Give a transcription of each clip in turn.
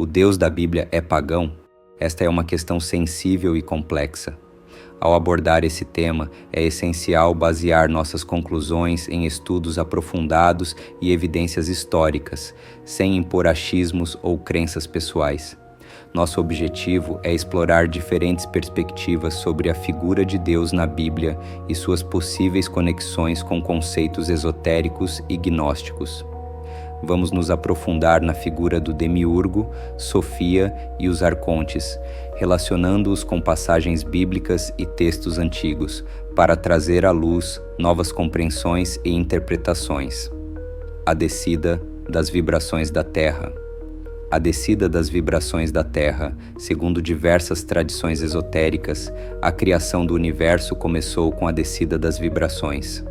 O Deus da Bíblia é pagão? Esta é uma questão sensível e complexa. Ao abordar esse tema, é essencial basear nossas conclusões em estudos aprofundados e evidências históricas, sem impor achismos ou crenças pessoais. Nosso objetivo é explorar diferentes perspectivas sobre a figura de Deus na Bíblia e suas possíveis conexões com conceitos esotéricos e gnósticos. Vamos nos aprofundar na figura do Demiurgo, Sofia e os arcontes, relacionando-os com passagens bíblicas e textos antigos, para trazer à luz novas compreensões e interpretações. A descida das vibrações da Terra. A descida das vibrações da Terra, segundo diversas tradições esotéricas, a criação do universo começou com a descida das vibrações.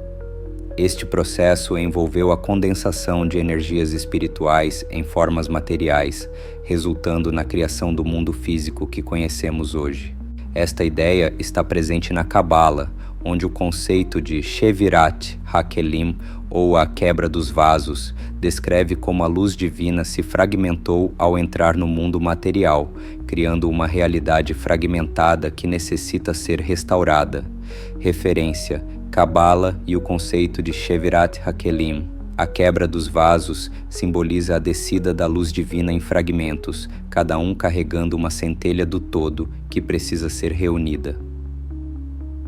Este processo envolveu a condensação de energias espirituais em formas materiais, resultando na criação do mundo físico que conhecemos hoje. Esta ideia está presente na Cabala, onde o conceito de Shevirat HaKelim, ou a quebra dos vasos, descreve como a luz divina se fragmentou ao entrar no mundo material, criando uma realidade fragmentada que necessita ser restaurada. Referência: Cabala e o conceito de Shevirat HaKelim. A quebra dos vasos simboliza a descida da luz divina em fragmentos, cada um carregando uma centelha do todo que precisa ser reunida.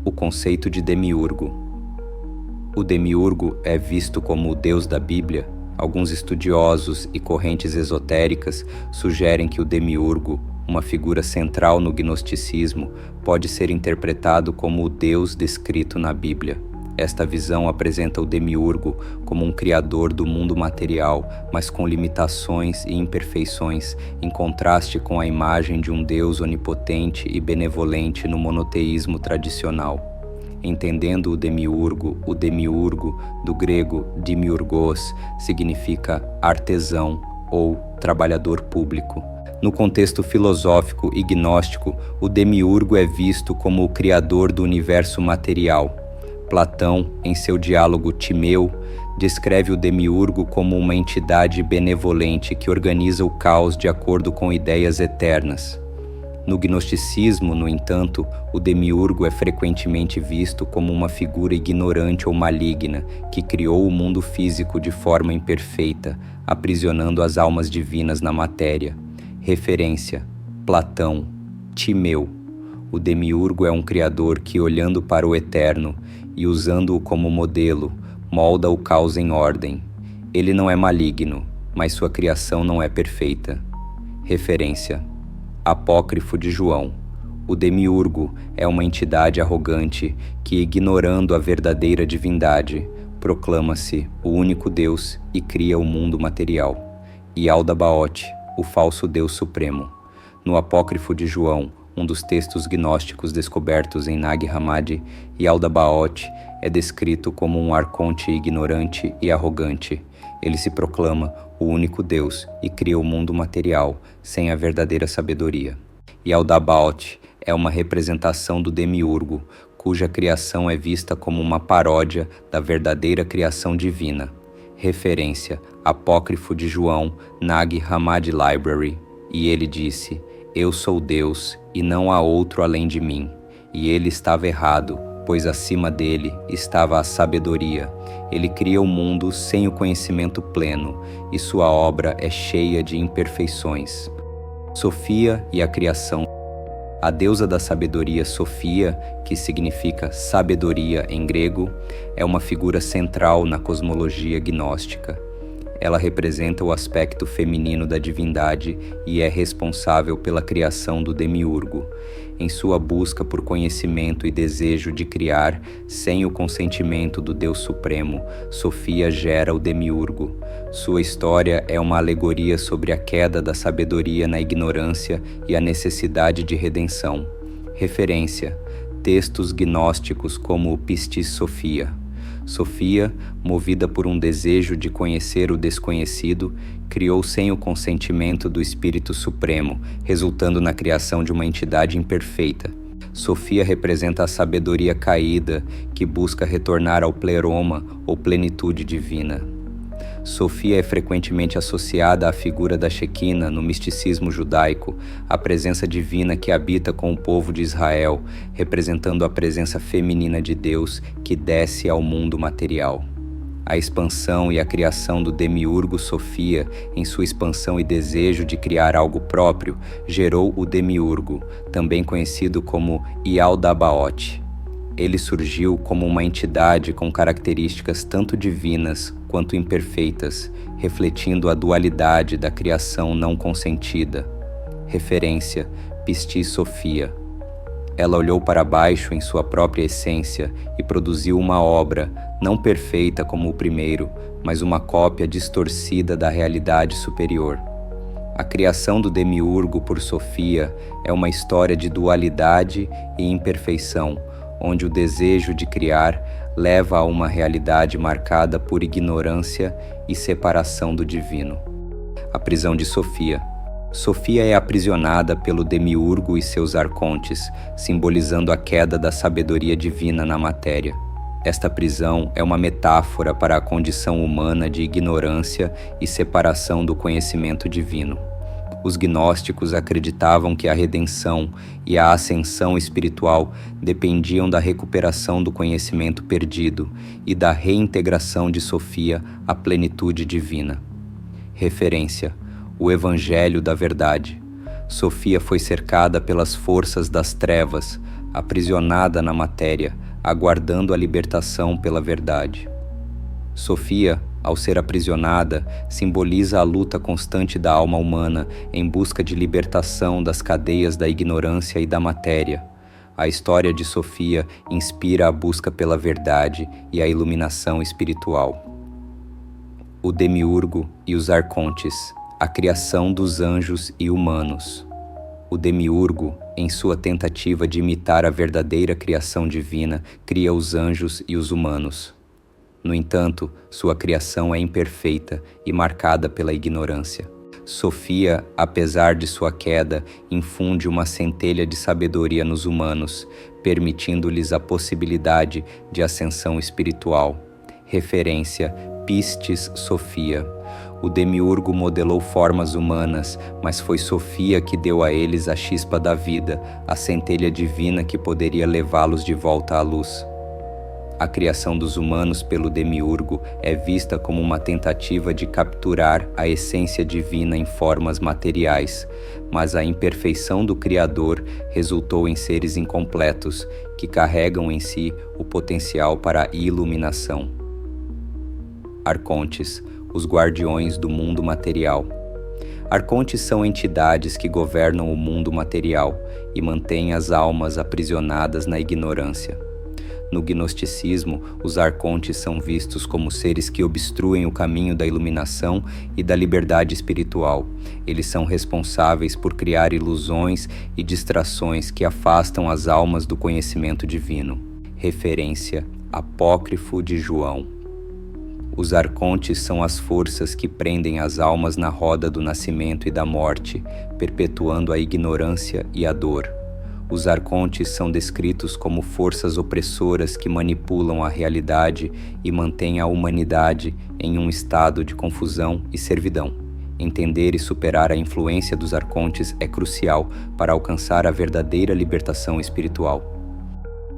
O conceito de Demiurgo. O Demiurgo é visto como o Deus da Bíblia. Alguns estudiosos e correntes esotéricas sugerem que o Demiurgo, uma figura central no gnosticismo, pode ser interpretado como o Deus descrito na Bíblia. Esta visão apresenta o Demiurgo como um criador do mundo material, mas com limitações e imperfeições, em contraste com a imagem de um Deus onipotente e benevolente no monoteísmo tradicional. Entendendo o Demiurgo, do grego demiurgos, significa artesão ou trabalhador público. No contexto filosófico e gnóstico, o Demiurgo é visto como o criador do universo material. Platão, em seu diálogo Timeu, descreve o Demiurgo como uma entidade benevolente que organiza o caos de acordo com ideias eternas. No gnosticismo, no entanto, o Demiurgo é frequentemente visto como uma figura ignorante ou maligna que criou o mundo físico de forma imperfeita, aprisionando as almas divinas na matéria. Referência: Platão, Timeu. O Demiurgo é um criador que, olhando para o eterno e usando-o como modelo, molda o caos em ordem. Ele não é maligno, mas sua criação não é perfeita. Referência: Apócrifo de João. O Demiurgo é uma entidade arrogante que, ignorando a verdadeira divindade, proclama-se o único Deus e cria o mundo material. Yaldabaoth, o falso Deus supremo. No Apócrifo de João, um dos textos gnósticos descobertos em Nag Hammadi, Yaldabaoth é descrito como um arconte ignorante e arrogante. Ele se proclama o único Deus e cria o mundo material, sem a verdadeira sabedoria. Yaldabaoth é uma representação do Demiurgo, cuja criação é vista como uma paródia da verdadeira criação divina. Referência: Apócrifo de João, Nag Hammadi Library. E ele disse: Eu sou Deus, e não há outro além de mim. E ele estava errado, pois acima dele estava a sabedoria. Ele cria o mundo sem o conhecimento pleno, e sua obra é cheia de imperfeições. Sofia e a criação. A deusa da sabedoria Sofia, que significa sabedoria em grego, é uma figura central na cosmologia gnóstica. Ela representa o aspecto feminino da divindade e é responsável pela criação do Demiurgo. Em sua busca por conhecimento e desejo de criar, sem o consentimento do Deus Supremo, Sofia gera o Demiurgo. Sua história é uma alegoria sobre a queda da sabedoria na ignorância e a necessidade de redenção. Referência: textos gnósticos como o Pistis Sophia. Sofia, movida por um desejo de conhecer o desconhecido, criou sem o consentimento do Espírito Supremo, resultando na criação de uma entidade imperfeita. Sofia representa a sabedoria caída que busca retornar ao pleroma ou plenitude divina. Sofia é frequentemente associada à figura da Shequina no misticismo judaico, a presença divina que habita com o povo de Israel, representando a presença feminina de Deus que desce ao mundo material. A expansão e a criação do demiurgo Sofia, em sua expansão e desejo de criar algo próprio, gerou o demiurgo, também conhecido como Yaldabaoth. Ele surgiu como uma entidade com características tanto divinas quanto imperfeitas, refletindo a dualidade da criação não consentida. Referência: Pistis Sophia. Ela olhou para baixo em sua própria essência e produziu uma obra, não perfeita como o primeiro, mas uma cópia distorcida da realidade superior. A criação do demiurgo por Sofia é uma história de dualidade e imperfeição, onde o desejo de criar leva a uma realidade marcada por ignorância e separação do divino. A prisão de Sofia. Sofia é aprisionada pelo demiurgo e seus arcontes, simbolizando a queda da sabedoria divina na matéria. Esta prisão é uma metáfora para a condição humana de ignorância e separação do conhecimento divino. Os gnósticos acreditavam que a redenção e a ascensão espiritual dependiam da recuperação do conhecimento perdido e da reintegração de Sofia à plenitude divina. Referência: o Evangelho da Verdade. Sofia foi cercada pelas forças das trevas, aprisionada na matéria, aguardando a libertação pela verdade. Sofia, ao ser aprisionada, simboliza a luta constante da alma humana em busca de libertação das cadeias da ignorância e da matéria. A história de Sofia inspira a busca pela verdade e a iluminação espiritual. O demiurgo e os arcontes. A criação dos anjos e humanos. O demiurgo, em sua tentativa de imitar a verdadeira criação divina, cria os anjos e os humanos. No entanto, sua criação é imperfeita e marcada pela ignorância. Sofia, apesar de sua queda, infunde uma centelha de sabedoria nos humanos, permitindo-lhes a possibilidade de ascensão espiritual. Referência: Pistis Sophia. O demiurgo modelou formas humanas, mas foi Sofia que deu a eles a chispa da vida, a centelha divina que poderia levá-los de volta à luz. A criação dos humanos pelo demiurgo é vista como uma tentativa de capturar a essência divina em formas materiais, mas a imperfeição do Criador resultou em seres incompletos, que carregam em si o potencial para a iluminação. Arcontes, os guardiões do mundo material. Arcontes são entidades que governam o mundo material e mantêm as almas aprisionadas na ignorância. No gnosticismo, os arcontes são vistos como seres que obstruem o caminho da iluminação e da liberdade espiritual. Eles são responsáveis por criar ilusões e distrações que afastam as almas do conhecimento divino. Referência: Apócrifo de João. Os arcontes são as forças que prendem as almas na roda do nascimento e da morte, perpetuando a ignorância e a dor. Os arcontes são descritos como forças opressoras que manipulam a realidade e mantêm a humanidade em um estado de confusão e servidão. Entender e superar a influência dos arcontes é crucial para alcançar a verdadeira libertação espiritual.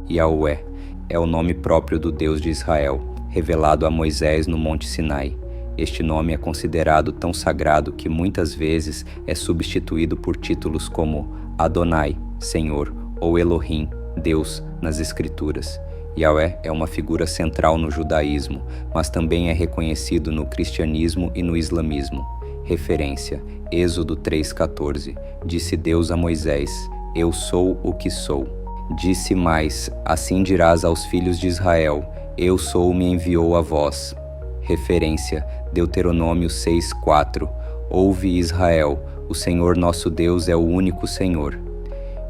Yahweh é o nome próprio do Deus de Israel, revelado a Moisés no Monte Sinai. Este nome é considerado tão sagrado que muitas vezes é substituído por títulos como Adonai, Senhor, ou Elohim, Deus, nas Escrituras. Yahweh é uma figura central no judaísmo, mas também é reconhecido no cristianismo e no islamismo. Referência: Êxodo 3,14. Disse Deus a Moisés: Eu sou o que sou. Disse mais: Assim dirás aos filhos de Israel: Eu sou me enviou a vós. Referência: Deuteronômio 6,4. Ouve Israel, o Senhor nosso Deus é o único Senhor.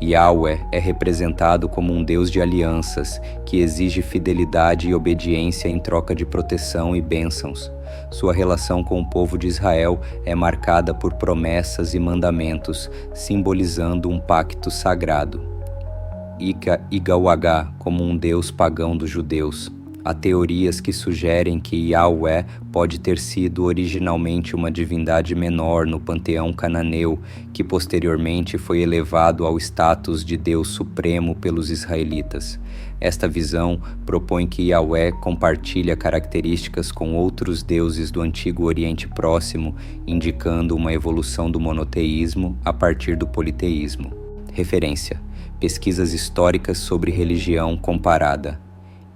Yahweh é representado como um Deus de alianças, que exige fidelidade e obediência em troca de proteção e bênçãos. Sua relação com o povo de Israel é marcada por promessas e mandamentos, simbolizando um pacto sagrado. Ika Igawagá como um deus pagão dos judeus. Há teorias que sugerem que Yahweh pode ter sido originalmente uma divindade menor no panteão cananeu, que posteriormente foi elevado ao status de Deus supremo pelos israelitas. Esta visão propõe que Yahweh compartilha características com outros deuses do Antigo Oriente Próximo, indicando uma evolução do monoteísmo a partir do politeísmo. Referência: pesquisas históricas sobre religião comparada.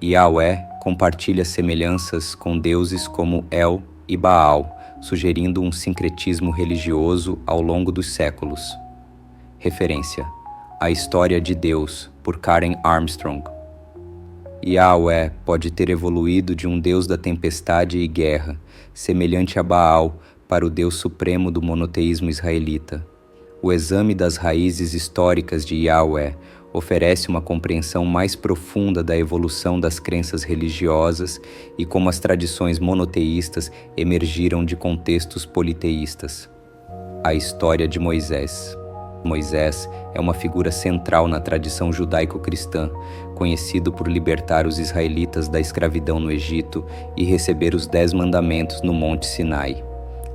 Yahweh compartilha semelhanças com deuses como El e Baal, sugerindo um sincretismo religioso ao longo dos séculos. Referência: A História de Deus, por Karen Armstrong. Yahweh pode ter evoluído de um deus da tempestade e guerra, semelhante a Baal, para o Deus supremo do monoteísmo israelita. O exame das raízes históricas de Yahweh oferece uma compreensão mais profunda da evolução das crenças religiosas e como as tradições monoteístas emergiram de contextos politeístas. A história de Moisés. Moisés é uma figura central na tradição judaico-cristã, conhecido por libertar os israelitas da escravidão no Egito e receber os 10 mandamentos no Monte Sinai.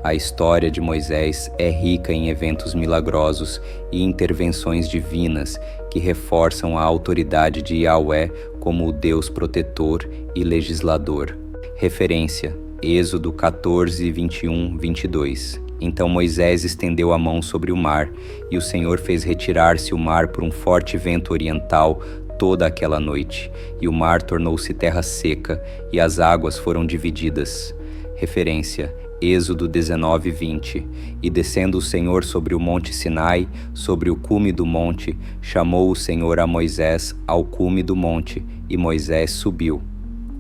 A história de Moisés é rica em eventos milagrosos e intervenções divinas que reforçam a autoridade de Yahweh como o Deus protetor e legislador. Referência: Êxodo 14, 21, 22. Então Moisés estendeu a mão sobre o mar, e o Senhor fez retirar-se o mar por um forte vento oriental toda aquela noite, e o mar tornou-se terra seca, e as águas foram divididas. Referência: Êxodo 19, 20. E descendo o Senhor sobre o monte Sinai, sobre o cume do monte, chamou o Senhor a Moisés ao cume do monte, e Moisés subiu.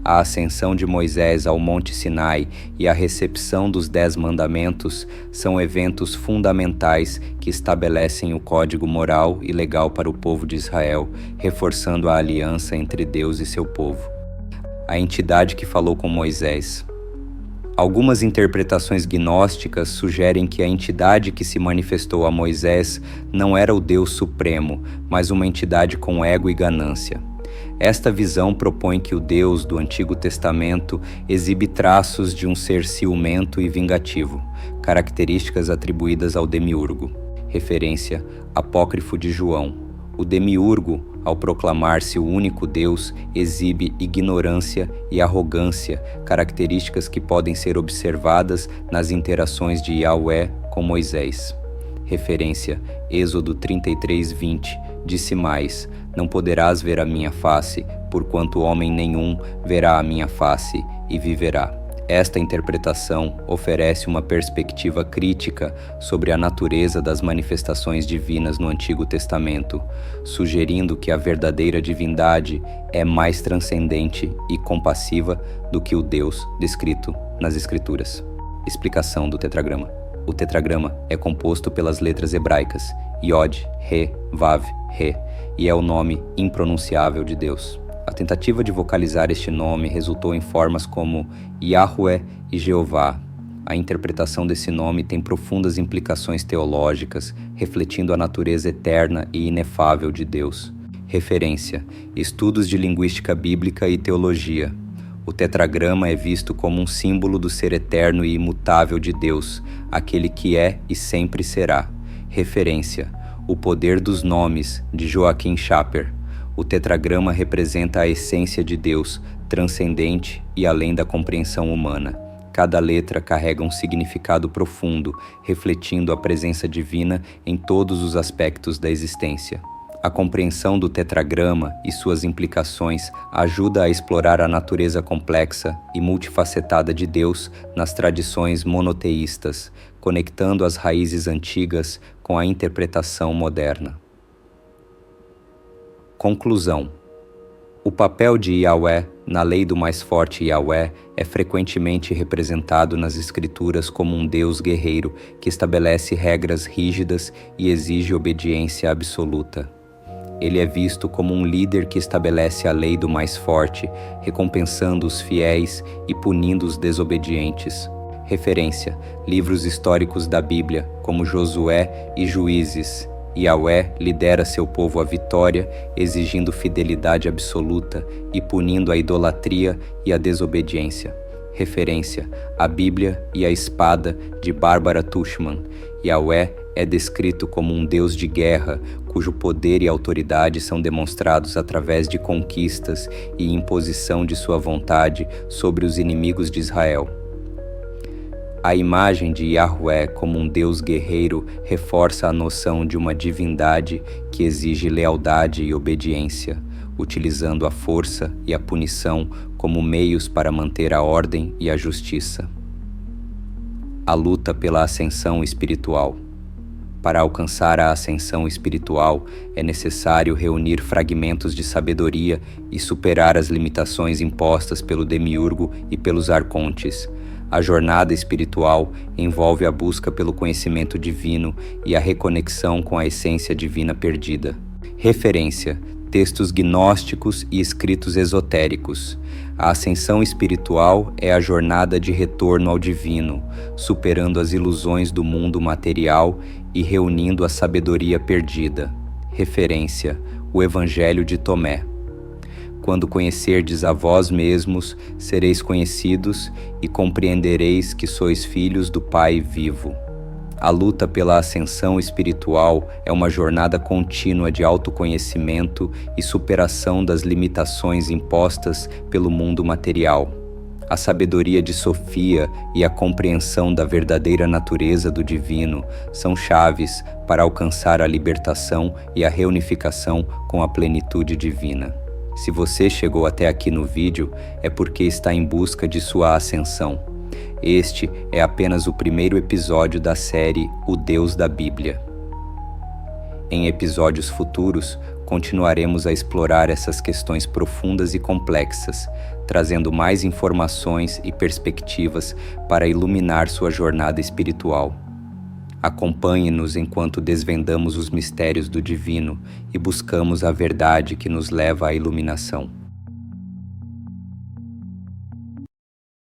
A ascensão de Moisés ao monte Sinai e a recepção dos 10 mandamentos são eventos fundamentais que estabelecem o código moral e legal para o povo de Israel, reforçando a aliança entre Deus e seu povo. A entidade que falou com Moisés. Algumas interpretações gnósticas sugerem que a entidade que se manifestou a Moisés não era o Deus Supremo, mas uma entidade com ego e ganância. Esta visão propõe que o Deus do Antigo Testamento exibe traços de um ser ciumento e vingativo, características atribuídas ao demiurgo. Referência: Apócrifo de João. O demiurgo, ao proclamar-se o único Deus, exibe ignorância e arrogância, características que podem ser observadas nas interações de Yahweh com Moisés. Referência: Êxodo 33, 20. Disse mais: Não poderás ver a minha face, porquanto homem nenhum verá a minha face e viverá. Esta interpretação oferece uma perspectiva crítica sobre a natureza das manifestações divinas no Antigo Testamento, sugerindo que a verdadeira divindade é mais transcendente e compassiva do que o Deus descrito nas Escrituras. Explicação do tetragrama. O tetragrama é composto pelas letras hebraicas Yod, Re, Vav, Re, e é o nome impronunciável de Deus. A tentativa de vocalizar este nome resultou em formas como Yahweh e Jeová. A interpretação desse nome tem profundas implicações teológicas, refletindo a natureza eterna e inefável de Deus. Referência: Estudos de linguística bíblica e teologia. O tetragrama é visto como um símbolo do ser eterno e imutável de Deus, aquele que é e sempre será. Referência: O Poder dos Nomes, de Joaquim Schaper. O tetragrama representa a essência de Deus, transcendente e além da compreensão humana. Cada letra carrega um significado profundo, refletindo a presença divina em todos os aspectos da existência. A compreensão do tetragrama e suas implicações ajuda a explorar a natureza complexa e multifacetada de Deus nas tradições monoteístas, conectando as raízes antigas com a interpretação moderna. Conclusão: o papel de Yahweh na lei do mais forte Yahweh é frequentemente representado nas Escrituras como um Deus guerreiro que estabelece regras rígidas e exige obediência absoluta. Ele é visto como um líder que estabelece a lei do mais forte, recompensando os fiéis e punindo os desobedientes. Referência: livros históricos da Bíblia, como Josué e Juízes. Yahweh lidera seu povo à vitória, exigindo fidelidade absoluta e punindo a idolatria e a desobediência. Referência: a Bíblia e a Espada, de Barbara Tuchman. Yahweh é descrito como um Deus de guerra, cujo poder e autoridade são demonstrados através de conquistas e imposição de sua vontade sobre os inimigos de Israel. A imagem de Yahweh como um Deus guerreiro reforça a noção de uma divindade que exige lealdade e obediência, utilizando a força e a punição como meios para manter a ordem e a justiça. A luta pela ascensão espiritual. Para alcançar a ascensão espiritual, é necessário reunir fragmentos de sabedoria e superar as limitações impostas pelo demiurgo e pelos arcontes. A jornada espiritual envolve a busca pelo conhecimento divino e a reconexão com a essência divina perdida. Referência: textos gnósticos e escritos esotéricos. A ascensão espiritual é a jornada de retorno ao divino, superando as ilusões do mundo material e reunindo a sabedoria perdida. Referência: o Evangelho de Tomé. Quando conhecerdes a vós mesmos, sereis conhecidos e compreendereis que sois filhos do Pai vivo. A luta pela ascensão espiritual é uma jornada contínua de autoconhecimento e superação das limitações impostas pelo mundo material. A sabedoria de Sofia e a compreensão da verdadeira natureza do divino são chaves para alcançar a libertação e a reunificação com a plenitude divina. Se você chegou até aqui no vídeo, é porque está em busca de sua ascensão. Este é apenas o primeiro episódio da série O Deus da Bíblia. Em episódios futuros, continuaremos a explorar essas questões profundas e complexas, trazendo mais informações e perspectivas para iluminar sua jornada espiritual. Acompanhe-nos enquanto desvendamos os mistérios do divino e buscamos a verdade que nos leva à iluminação.